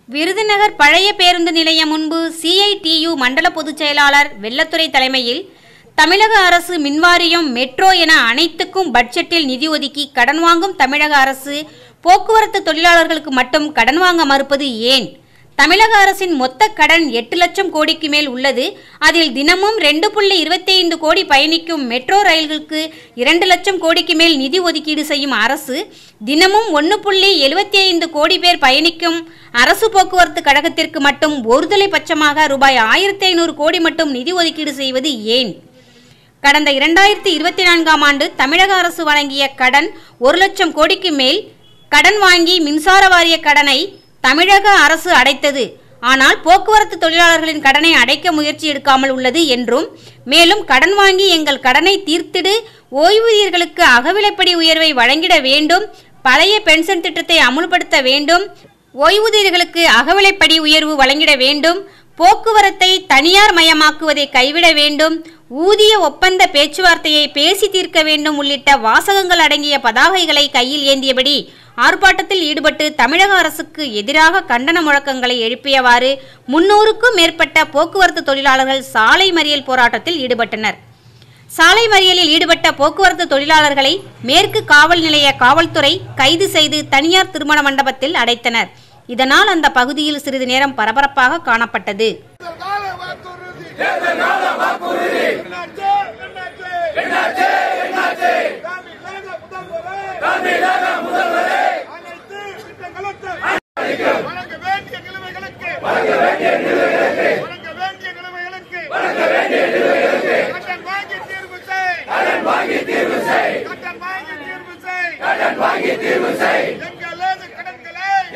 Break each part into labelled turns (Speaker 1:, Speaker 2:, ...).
Speaker 1: விருதுநகர் பழைய பேருந்து நிலையம் முன்பு CITU மண்டல பொதுச் செயலாளர் வெள்ளத்துறை தலைமையில் தமிழக அரசு மின்வாரியம் மெட்ரோ என அனைத்துக்கும் பட்ஜெட்டில் நிதி ஒதுக்கி கடன் வாங்கும் தமிழக அரசு போக்குவரத்து தொழிலாளர்களுக்கு மட்டும் கடன் வாங்க மறுப்பது ஏன்? தமிழக அரசின் மொத்த கடன் 8 லட்சம் கோடிக்கு மேல் உள்ளது. அதில் தினமும் 2.25 கோடி பயணிக்கும் மெட்ரோ ரயில்களுக்கு 2 லட்சம் கோடிக்கு மேல் நிதி ஒதுக்கீடு செய்யும் அரசு தினமும் 1.75 கோடி பேர் பயணிக்கும் அரசு போக்குவரத்து கழகத்திற்கு மட்டும் ஒருதலை பட்சமாக ரூபாய் 1500 கோடி மட்டும் நிதி ஒதுக்கீடு செய்வது ஏன்? கடந்த 2024ஆம் ஆண்டு தமிழக அரசு வழங்கிய கடன் 1 லட்சம் கோடிக்கு மேல் கடன் வாங்கி மின்சார வாரிய கடனை தமிழக அரசு அடைத்தது. ஆனால் போக்குவரத்து தொழிலாளர்களின் கடனை அடைக்க முயற்சி எடுக்காமல் உள்ளது என்றும், மேலும் கடன் வாங்கி எங்கள் கடனை தீர்த்திடு, ஓய்வூதியர்களுக்கு அகவிலைப்படி உயர்வை வழங்கிட வேண்டும், பழைய பென்ஷன் திட்டத்தை அமுல்படுத்த வேண்டும், ஓய்வூதியர்களுக்கு அகவிலைப்படி உயர்வு வழங்கிட வேண்டும், போக்குவரத்தை தனியார் மயமாக்குவதை கைவிட வேண்டும், ஊதிய ஒப்பந்த பேச்சுவார்த்தையை பேசி தீர்க்க வேண்டும் உள்ளிட்ட வாசகங்கள் அடங்கிய பதாகைகளை கையில் ஏந்தியபடி ஆர்ப்பாட்டத்தில் ஈடுபட்டு தமிழக அரசுக்கு எதிராக கண்டன முழக்கங்களை எழுப்பியவாறு 300க்கும் மேற்பட்ட போக்குவரத்து தொழிலாளர்கள் சாலை மறியல் போராட்டத்தில் ஈடுபட்டனர். சாலை மறியலில் ஈடுபட்ட போக்குவரத்து தொழிலாளர்களை மேற்கு காவல் நிலைய காவல்துறை கைது செய்து தனியார் திருமண மண்டபத்தில் அடைத்தனர். இதனால் அந்த பகுதியில் சிறிது நேரம் பரபரப்பாக காணப்பட்டது.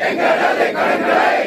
Speaker 2: எங்களது கடன்களை